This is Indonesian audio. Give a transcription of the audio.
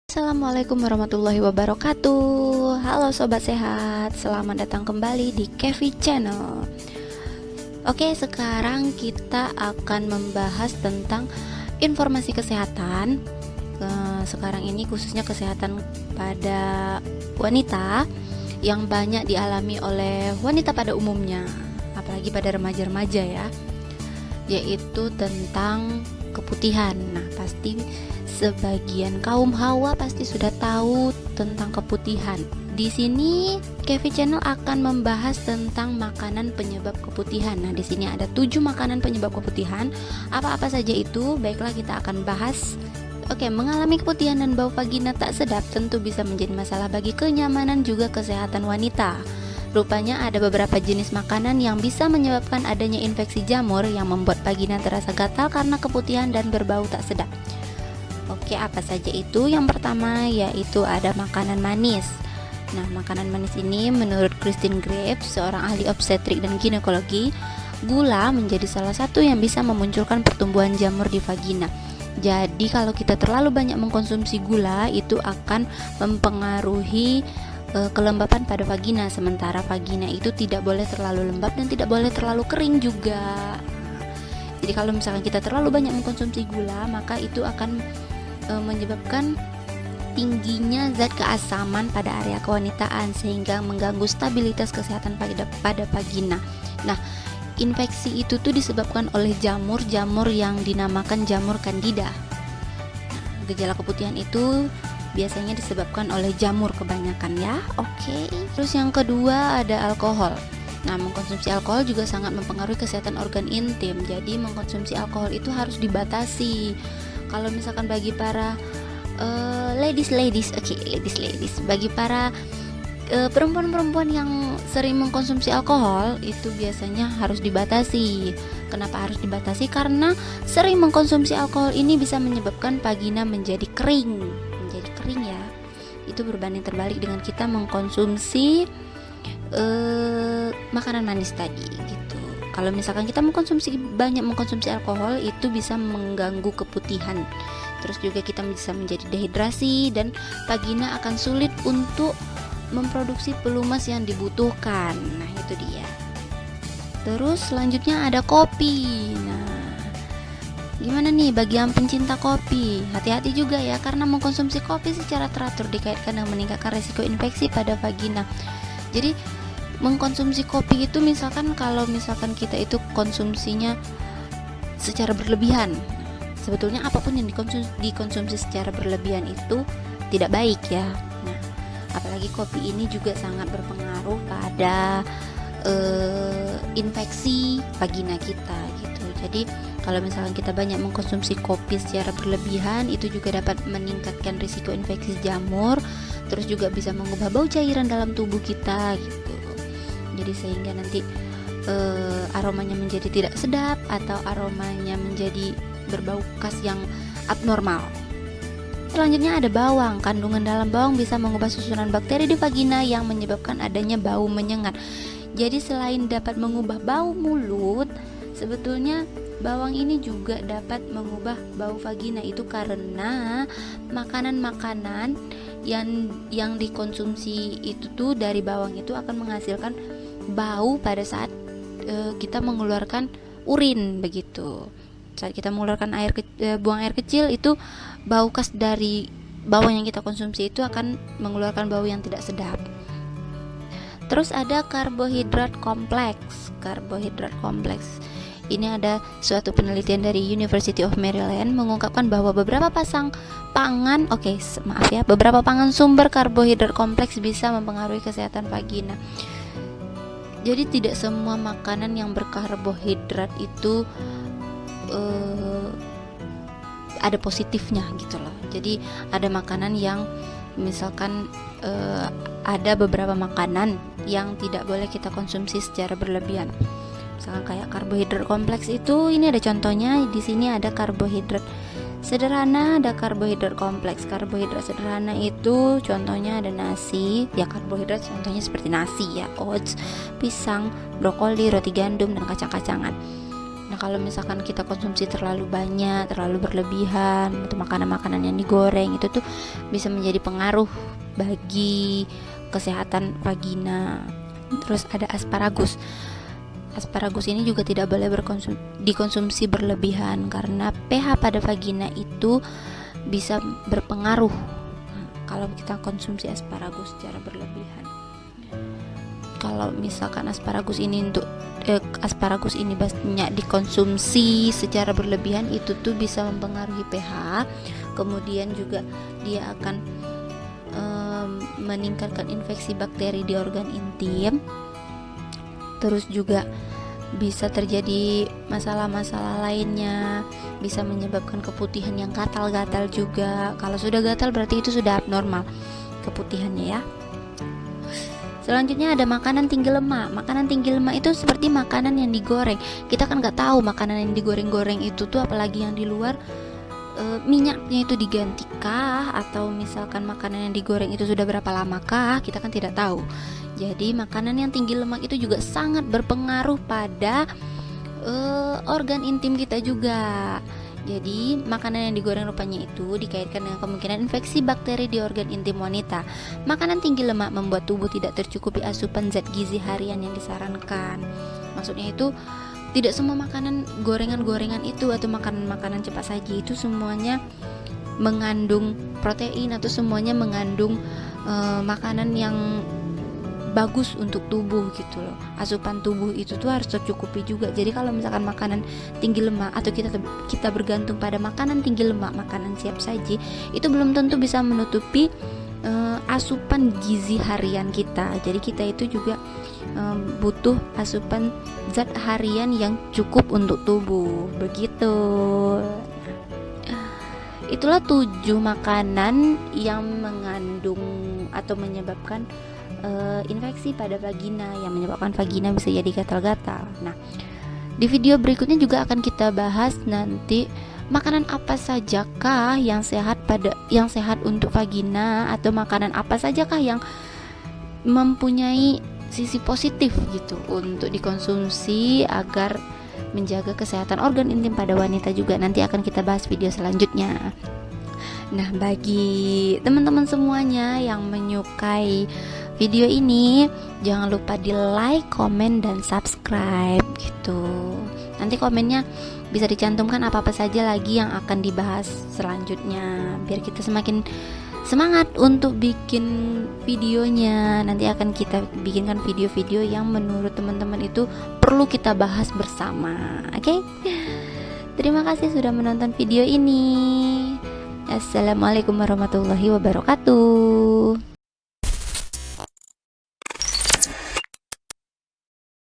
Assalamualaikum warahmatullahi wabarakatuh. Halo sobat sehat, selamat datang kembali di Kevi Channel. Oke, sekarang kita akan membahas tentang informasi kesehatan. Sekarang ini khususnya kesehatan pada wanita yang banyak dialami oleh wanita pada umumnya, apalagi pada remaja-remaja ya, yaitu tentang keputihan. Nah, pasti sebagian kaum hawa pasti sudah tahu tentang keputihan. Di sini Kevi Channel akan membahas tentang makanan penyebab keputihan. Nah, di sini ada 7 makanan penyebab keputihan. Apa-apa saja itu? Baiklah, kita akan bahas. Oke, mengalami keputihan dan bau vagina tak sedap tentu bisa menjadi masalah bagi kenyamanan juga kesehatan wanita. Rupanya ada beberapa jenis makanan yang bisa menyebabkan adanya infeksi jamur yang membuat vagina terasa gatal karena keputihan dan berbau tak sedap. Oke, apa saja itu? Yang pertama yaitu ada makanan manis. Nah, makanan manis ini menurut Christine Graves, seorang ahli obstetrik dan ginekologi, gula menjadi salah satu yang bisa memunculkan pertumbuhan jamur di vagina. Jadi kalau kita terlalu banyak mengkonsumsi gula, itu akan mempengaruhi kelembapan pada vagina. Sementara vagina itu tidak boleh terlalu lembab dan tidak boleh terlalu kering juga. Jadi kalau misalkan kita terlalu banyak mengkonsumsi gula, maka itu akan menyebabkan tingginya zat keasaman pada area kewanitaan sehingga mengganggu stabilitas kesehatan pada vagina. Nah, infeksi itu tuh disebabkan oleh jamur yang dinamakan jamur candida. Nah, gejala keputihan itu biasanya disebabkan oleh jamur kebanyakan ya. Oke. Terus yang kedua ada alkohol. Nah, mengkonsumsi alkohol juga sangat mempengaruhi kesehatan organ intim. Jadi mengkonsumsi alkohol itu harus dibatasi. Kalau misalkan bagi para ladies, bagi para perempuan-perempuan yang sering mengkonsumsi alkohol itu biasanya harus dibatasi. Kenapa harus dibatasi? Karena sering mengkonsumsi alkohol ini bisa menyebabkan vagina menjadi kering ya. Itu berbanding terbalik dengan kita mengkonsumsi makanan manis tadi gitu. Kalau misalkan kita banyak mengkonsumsi alkohol, itu bisa mengganggu keputihan. Terus juga kita bisa menjadi dehidrasi dan vagina akan sulit untuk memproduksi pelumas yang dibutuhkan. Nah, itu dia. Terus selanjutnya ada kopi. Nah, gimana nih bagi yang pencinta kopi? Hati-hati juga ya, karena mengkonsumsi kopi secara teratur dikaitkan dengan meningkatkan resiko infeksi pada vagina. Jadi mengkonsumsi kopi itu kalau misalkan kita itu konsumsinya secara berlebihan, sebetulnya apapun yang dikonsumsi secara berlebihan itu tidak baik ya. Nah, apalagi kopi ini juga sangat berpengaruh pada infeksi vagina kita gitu. Jadi kalau misalkan kita banyak mengkonsumsi kopi secara berlebihan, itu juga dapat meningkatkan risiko infeksi jamur, terus juga bisa mengubah bau cairan dalam tubuh kita gitu. Jadi sehingga nanti aromanya menjadi tidak sedap atau aromanya menjadi berbau khas yang abnormal. Selanjutnya ada bawang. Kandungan dalam bawang bisa mengubah susunan bakteri di vagina yang menyebabkan adanya bau menyengat. Jadi selain dapat mengubah bau mulut, sebetulnya bawang ini juga dapat mengubah bau vagina. Itu karena makanan-makanan yang dikonsumsi itu tuh dari bawang itu akan menghasilkan bau pada saat kita mengeluarkan urin begitu. Saat kita mengeluarkan buang air kecil, itu bau khas dari bawang yang kita konsumsi itu akan mengeluarkan bau yang tidak sedap. Terus ada karbohidrat kompleks. Ini ada suatu penelitian dari University of Maryland mengungkapkan bahwa beberapa pangan sumber karbohidrat kompleks bisa mempengaruhi kesehatan vagina. Jadi tidak semua makanan yang berkarbohidrat itu ada positifnya gitu loh. Jadi ada makanan yang misalkan ada beberapa makanan yang tidak boleh kita konsumsi secara berlebihan. Misalkan kayak karbohidrat kompleks itu, ini ada contohnya. Di sini ada karbohidrat sederhana, ada karbohidrat kompleks. Karbohidrat sederhana itu contohnya ada nasi, ya karbohidrat contohnya seperti nasi ya, oats, pisang, brokoli, roti gandum dan kacang-kacangan. Nah, kalau misalkan kita konsumsi terlalu banyak, terlalu berlebihan, atau makanan-makanan yang digoreng, itu tuh bisa menjadi pengaruh bagi kesehatan vagina. Terus ada asparagus. Asparagus ini juga tidak boleh dikonsumsi berlebihan karena pH pada vagina itu bisa berpengaruh kalau kita konsumsi asparagus secara berlebihan. Kalau misalkan asparagus ini banyak dikonsumsi secara berlebihan, itu tuh bisa mempengaruhi pH. Kemudian juga dia akan meningkatkan infeksi bakteri di organ intim. Terus juga bisa terjadi masalah-masalah lainnya, bisa menyebabkan keputihan yang gatal-gatal juga. Kalau sudah gatal berarti itu sudah abnormal keputihannya ya. Selanjutnya ada makanan tinggi lemak. Makanan tinggi lemak itu seperti makanan yang digoreng. Kita kan nggak tahu makanan yang digoreng-goreng itu tuh, apalagi yang di luar, minyaknya itu digantikah, atau misalkan makanan yang digoreng itu sudah berapa lamakah, kita kan tidak tahu. Jadi makanan yang tinggi lemak itu juga sangat berpengaruh pada organ intim kita juga. Jadi makanan yang digoreng rupanya itu dikaitkan dengan kemungkinan infeksi bakteri di organ intim wanita. Makanan tinggi lemak membuat tubuh tidak tercukupi asupan zat gizi harian yang disarankan. Maksudnya itu tidak semua makanan gorengan-gorengan itu atau makanan-makanan cepat saji itu semuanya mengandung protein atau semuanya mengandung makanan yang bagus untuk tubuh gitu loh. Asupan tubuh itu tuh harus tercukupi juga. Jadi kalau misalkan makanan tinggi lemak atau kita bergantung pada makanan tinggi lemak, makanan siap saji, itu belum tentu bisa menutupi asupan gizi harian kita. Jadi kita itu juga butuh asupan zat harian yang cukup untuk tubuh. Begitu. Itulah 7 makanan yang mengandung atau menyebabkan infeksi pada vagina, yang menyebabkan vagina bisa jadi gatal-gatal. Nah, di video berikutnya juga akan kita bahas nanti makanan apa sajakah yang sehat untuk vagina, atau makanan apa sajakah yang mempunyai sisi positif gitu untuk dikonsumsi agar menjaga kesehatan organ intim pada wanita juga. Nanti akan kita bahas video selanjutnya. Nah, bagi teman-teman semuanya yang menyukai video ini, jangan lupa di like, komen, dan subscribe gitu. Nanti komennya bisa dicantumkan apa-apa saja lagi yang akan dibahas selanjutnya, biar kita semakin semangat untuk bikin videonya. Nanti akan kita bikinkan video-video yang menurut teman-teman itu perlu kita bahas bersama. Oke? Terima kasih sudah menonton video ini. Assalamualaikum warahmatullahi wabarakatuh.